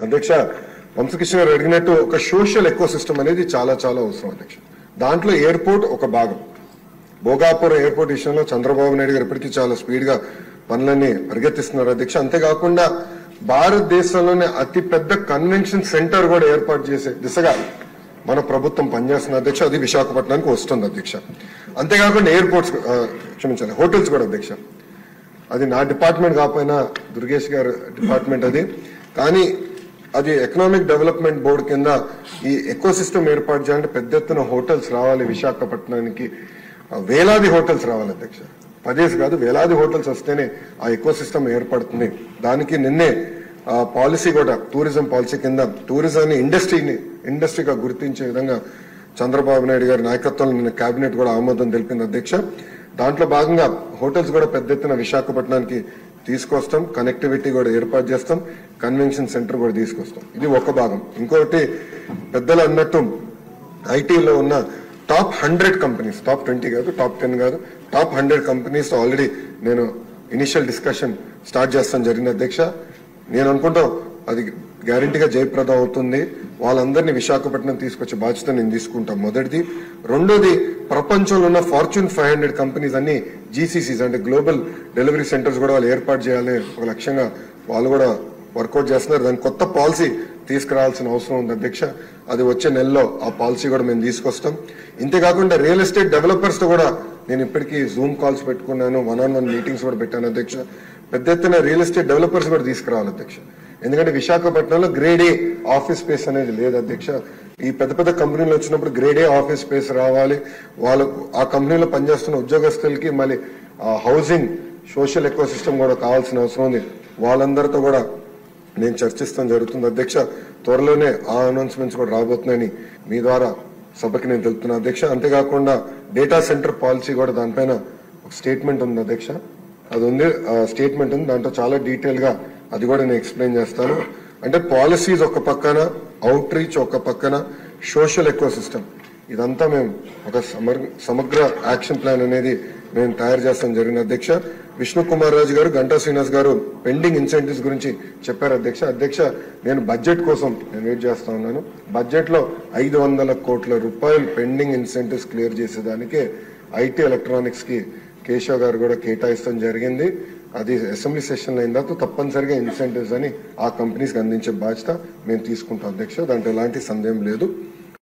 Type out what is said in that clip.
అధ్యక్ష వంశకృష్ణ గారు అడిగినట్టు ఒక సోషల్ ఎకోసిస్టమ్ అనేది చాలా చాలా అవసరం అధ్యక్ష. దాంట్లో ఎయిర్పోర్ట్ ఒక భాగం. భోగాపురం ఎయిర్పోర్ట్ విషయంలో చంద్రబాబు నాయుడు గారు ఇప్పటికీ చాలా స్పీడ్ గా పనులన్నీ పరిగెత్తిస్తున్నారు అధ్యక్ష. అంతేకాకుండా భారతదేశంలోనే అతి పెద్ద కన్వెన్షన్ సెంటర్ కూడా ఏర్పాటు చేసే దిశగా మన ప్రభుత్వం పనిచేస్తున్న అధ్యక్ష. అది విశాఖపట్నానికి వస్తుంది అధ్యక్ష. అంతేకాకుండా ఎయిర్పోర్ట్స్ క్షమించాలి హోటల్స్ కూడా అధ్యక్ష. అది నా డిపార్ట్మెంట్ కాకపోయినా దుర్గేష్ గారు డిపార్ట్మెంట్ అది. కానీ అది ఎకనామిక్ డెవలప్మెంట్ బోర్డు కింద ఈ ఎకోసిస్టమ్ ఏర్పాటు చేయాలంటే పెద్ద ఎత్తున హోటల్స్ రావాలి విశాఖపట్నానికి. వేలాది హోటల్స్ రావాలి అధ్యక్ష. పదేసి కాదు వేలాది హోటల్స్ వస్తేనే ఆ ఎకోసిస్టమ్ ఏర్పడుతుంది. దానికి నిన్నే పాలసీ కూడా టూరిజం పాలసీ కింద టూరిజాన్ని ఇండస్ట్రీగా గుర్తించే విధంగా చంద్రబాబు నాయుడు గారి నాయకత్వంలో నిన్న కేబినెట్ కూడా ఆమోదం తెలిపింది అధ్యక్ష. దాంట్లో భాగంగా హోటల్స్ కూడా పెద్ద ఎత్తున విశాఖపట్నానికి తీసుకొస్తాం. కనెక్టివిటీ కూడా ఏర్పాటు చేస్తాం. కన్వెన్షన్ సెంటర్ కూడా తీసుకొస్తాం. ఇది ఒక భాగం. ఇంకొకటి పెద్దలు అన్నట్టు ఐటీలో ఉన్న టాప్ 100 కంపెనీస్, టాప్ 20 కాదు, టాప్ 10 కాదు, టాప్ 100 కంపెనీస్ ఆల్రెడీ నేను ఇనిషియల్ డిస్కషన్ స్టార్ట్ చేస్తాను జరిగింది అధ్యక్ష. నేను అనుకుంటాం అది గ్యారంటీగా జయప్రదం అవుతుంది. వాళ్ళందరినీ విశాఖపట్నం తీసుకొచ్చే బాధ్యత నేను తీసుకుంటాను మొదటిది. రెండోది ప్రపంచంలో ఉన్న ఫార్చ్యూన్ 500 కంపెనీస్ అన్ని జీసీసీస్ అంటే గ్లోబల్ డెలివరీ సెంటర్స్ కూడా వాళ్ళు ఏర్పాటు చేయాలని ఒక లక్ష్యంగా వాళ్ళు కూడా వర్కౌట్ చేస్తున్నారు. దాని కొత్త పాలసీ తీసుకురావాల్సిన అవసరం ఉంది అధ్యక్ష. అది వచ్చే నెలలో ఆ పాలసీ కూడా మేము తీసుకొస్తాం. ఇంతేకాకుండా రియల్ ఎస్టేట్ డెవలపర్స్ తో కూడా నేను ఇప్పటికీ జూమ్ కాల్స్ పెట్టుకున్నాను, 1-on-1 మీటింగ్స్ కూడా పెట్టాను అధ్యక్ష. పెద్ద ఎత్తున రియల్ ఎస్టేట్ డెవలపర్స్ కూడా తీసుకురావాలి అధ్యక్ష. ఎందుకంటే విశాఖపట్నంలో గ్రేడ్ ఏ ఆఫీస్ స్పేస్ అనేది లేదు అధ్యక్ష. ఈ పెద్ద పెద్ద కంపెనీలు వచ్చినప్పుడు గ్రేడ్ ఏ ఆఫీస్ స్పేస్ రావాలి. వాళ్ళకు ఆ కంపెనీలో పనిచేస్తున్న ఉద్యోగస్తులకి మళ్ళీ హౌసింగ్ సోషల్ ఎకోసిస్టమ్ కూడా కావాల్సిన అవసరం ఉంది. వాళ్ళందరితో కూడా నేను చర్చిస్తాం జరుగుతుంది అధ్యక్ష. త్వరలోనే ఆ అనౌన్స్మెంట్స్ కూడా రాబోతున్నాయని మీ ద్వారా సభకి నేను తెలుపుతున్నాను అధ్యక్ష. అంతేకాకుండా డేటా సెంటర్ పాలసీ కూడా దానిపైన ఒక స్టేట్మెంట్ ఉంది అధ్యక్ష. అది ఉంది, స్టేట్మెంట్ ఉంది. దాంట్లో చాలా డీటెయిల్ గా అది కూడా నేను ఎక్స్ప్లెయిన్ చేస్తాను. అంటే పాలసీస్ ఒక పక్కన, అవుట్ రీచ్ ఒక పక్కన, సోషల్ ఎకోసిస్టమ్ ఇదంతా మేము ఒక సమగ్ర యాక్షన్ ప్లాన్ అనేది మేము తయారు చేస్తాం జరిగిన అధ్యక్ష. విష్ణు కుమార్ రాజు గారు, గంటా శ్రీనివాస్ గారు పెండింగ్ ఇన్సెంటివ్స్ గురించి చెప్పారు అధ్యక్ష. నేను బడ్జెట్ కోసం నేను వెయిట్ చేస్తా ఉన్నాను. బడ్జెట్ లో 500 కోట్ల రూపాయలు పెండింగ్ ఇన్సెంటివ్స్ క్లియర్ చేసేదానికే ఐటీ ఎలక్ట్రానిక్స్ కి కేశవ్ గారు కూడా కేటాయిస్తాం జరిగింది. అది అసెంబ్లీ సెషన్ అయిన తర్వాత తప్పనిసరిగా ఇన్సెంటివ్స్ అని ఆ కంపెనీస్ కి అందించే బాధ్యత మేము తీసుకుంటాం అధ్యక్ష. దాంట్లో ఎలాంటి సందేహం లేదు.